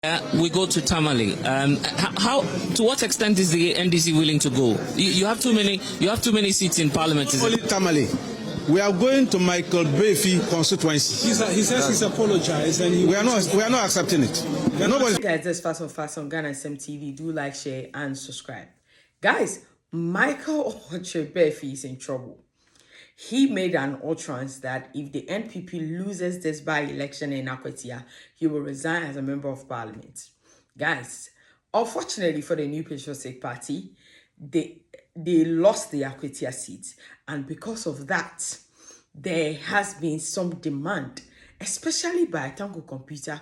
We go to Tamale. To what extent is the NDC willing to go? You have too many. You have too many seats in Parliament. Only Tamale. We are going to Micheal Baafi constituency. He says he's apologized and we are not accepting it. Hey guys, this is Fast on Ghana SM TV. Do like, share, and subscribe. Guys, Micheal Baafi is in trouble. He made an utterance that if the NPP loses this by-election in Akwatia, he will resign as a member of parliament. Guys, unfortunately for the New Patriotic Party, they lost the Akwatia seat. And because of that, there has been some demand, especially by Tanko Computer,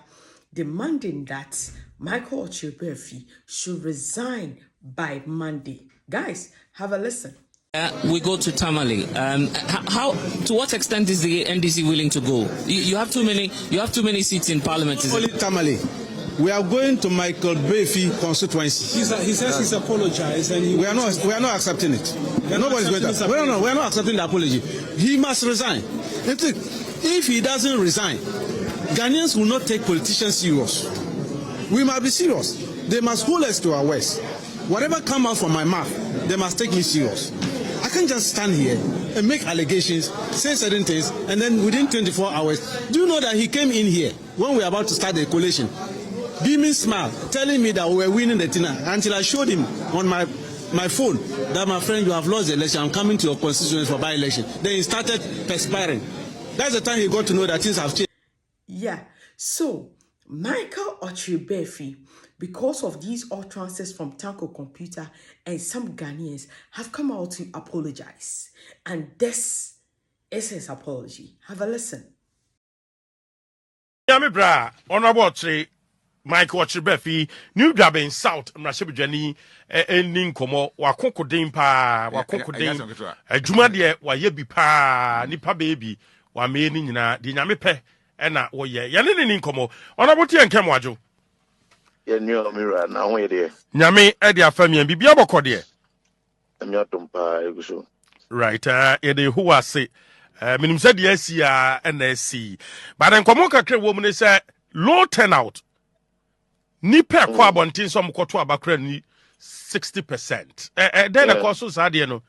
demanding that Micheal Baafi should resign by Monday. Guys, have a listen. We go to Tamale. To what extent is the NDC willing to go? You have too many. You have too many seats in Parliament. Only Tamale. We are going to Micheal Baafi constituency. He says he's apologized and we are not accepting it. Nobody's going to. We are not accepting the apology. He must resign. If he doesn't resign, Ghanaians will not take politicians serious. We must be serious. They must hold us to our words. Whatever comes out from my mouth, they must take me serious. I can't just stand here and make allegations, say certain things, and then within 24 hours, do you know that he came in here when we were about to start the coalition, beaming smile, telling me that we were winning the thing until I showed him on my phone that, my friend, you have lost the election, I'm coming to your constituency for by-election. Then he started perspiring. That's the time he got to know that things have changed. Yeah, so Micheal Baafi, because of these utterances from Tanko Computer and some Ghanaians, have come out to apologize. And this is his apology. Have a listen. Yami bra, honorable tree, Micheal Baafi, New Durban South, Mrashebijani, ending komo, wakoko dimpa, wakoko dim, juma de, wa yebi pa, nipa baby, wa me ni na, di nyame pe, ena, wo ye, yanini komo, honorable tia nkemwajo. Yenyo mira na ho yede nyame e de afami an bibia bokode enyo tompa eguso right yede hu ase minim se de asi a na asi but enkomo kakre wo mu ne se low turnout ni pe kwa abontin so mkoto abakra ni 60%. Then the cost so de no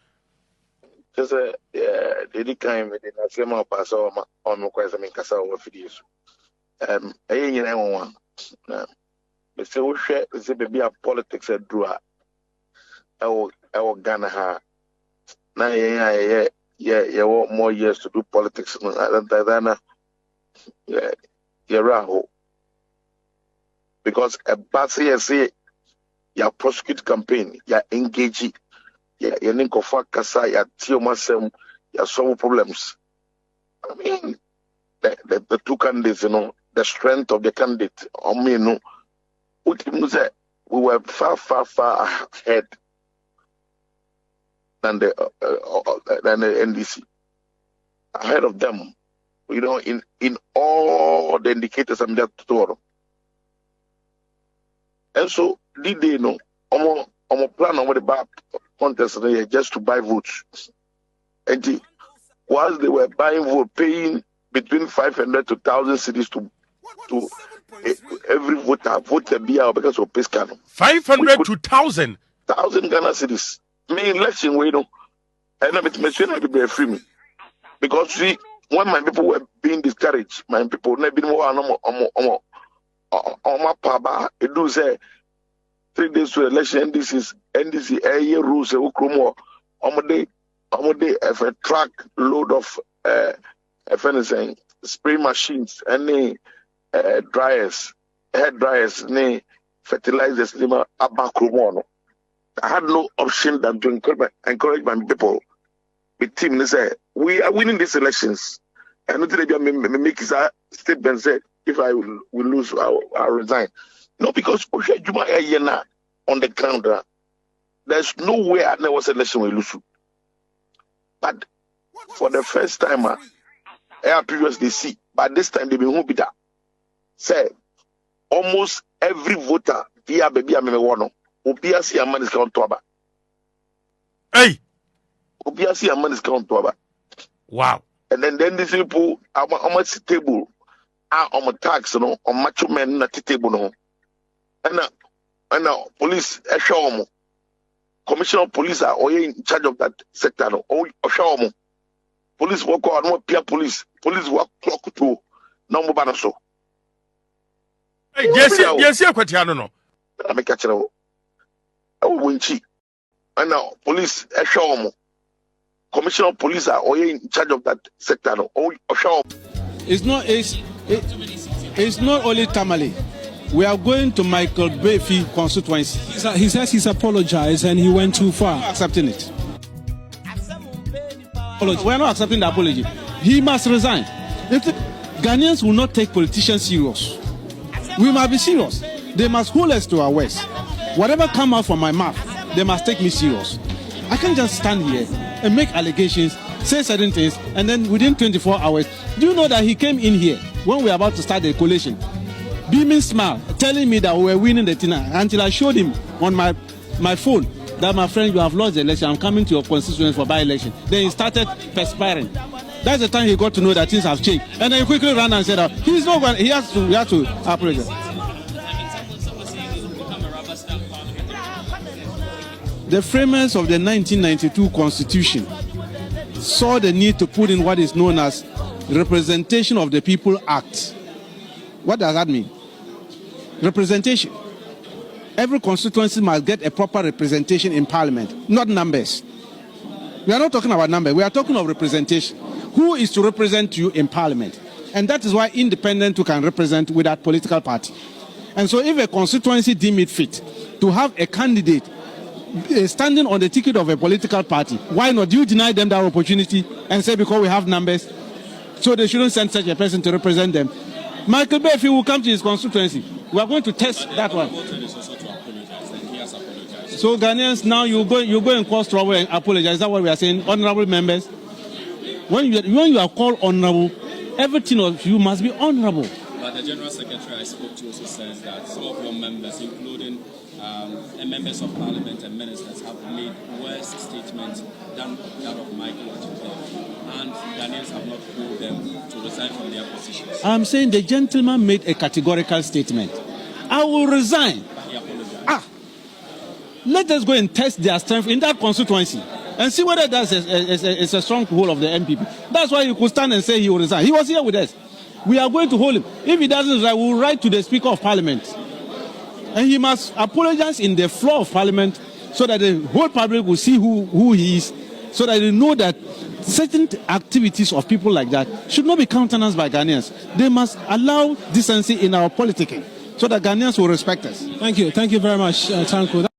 just the kind me na se ma pass on mo kwese min kasa wo fidie so eyi nyina won na se wo hwe se be a politics adrua ewo Ghana ha na ye more years to do politics than raho because a basi say ya prosecute campaign ya engage ya ninko fa kasa ya tio masem ya solve problems. I mean the two candidates, you know, the strength of the candidate we were far ahead than the NDC, ahead of them, you know, in all the indicators I'm just told. And so did they know I'm a plan over the back contest just to buy votes. And whilst they were buying vote, paying between 500 to 1,000 cities to every voter beer because of Pescano. 500 to 1,000 Ghana cities. Me election we know. And I'm be free me. Because see, when my people were being discouraged, my people never been more on my papa, it do say 3 days to election, NDC a year rules a day a truck load of anything, spray machines, any dryers, hair dryers, fertilizers, I had no option than to encourage my people. With team, they say we are winning these elections, and not today make his statement say if I will lose, I'll resign. No, because on the ground, there's no way I never was election will lose. But for the first time, air periods they see, but this time they be who be that. Say almost every voter via baby amewano obia see a man is count to aba. Hey, obia see a man is count to aba. Wow. And then these people on my table on my tax, on macho men at the table no. and police show commissioner of police are in charge of that sector. Show police work on more peer police work clock to no more banaso. Yes, Akwatia no. I make catch it. Winchi and police show commissioner of police are in charge of that sector. Show. It's not only Tamale. We are going to Micheal Baafi constituency. He says he's apologized and he went too far. Accepting it. We are not accepting the apology. He must resign. Ghanaians will not take politicians serious. We must be serious. They must hold us to our words. Whatever comes out from my mouth, they must take me serious. I can't just stand here and make allegations, say certain things, and then within 24 hours, do you know that he came in here when we were about to start the coalition, beaming smile, telling me that we were winning the thing until I showed him on my phone that, my friend, you have lost the election, I'm coming to your constituency for by-election. Then he started perspiring. That's the time he got to know that things have changed. And then he quickly ran and said, he's not going, he has to apologize. The framers of the 1992 Constitution saw the need to put in what is known as Representation of the People Act. What does that mean? Representation. Every constituency must get a proper representation in parliament, not numbers. We are not talking about numbers, we are talking of representation. Who is to represent you in parliament? And that is why independent who can represent without political party. And so if a constituency deem it fit to have a candidate standing on the ticket of a political party, why not? Do you deny them that opportunity and say because we have numbers, so they shouldn't send such a person to represent them? Micheal Baafi will come to his constituency. We are going to test that one. So Ghanaians, now you go and cause trouble and apologize. Is that what we are saying? Honorable members, when you are called honorable, everything of you must be honorable. But the General Secretary I spoke to also says that some of your members, including members of Parliament and ministers, have made worse statements than that of Micheal Baafi, and Ghanaians have not told them to resign from their positions. I'm saying the gentleman made a categorical statement. I will resign. He apologized. Let us go and test their strength in that constituency and see whether that's a stronghold of the MPP. That's why he could stand and say he will resign. He was here with us. We are going to hold him. If he doesn't resign, we will write to the Speaker of Parliament. And he must apologize in the floor of Parliament so that the whole public will see who he is, so that they know that certain activities of people like that should not be countenanced by Ghanaians. They must allow decency in our politicking so that Ghanaians will respect us. Thank you very much, Tanko.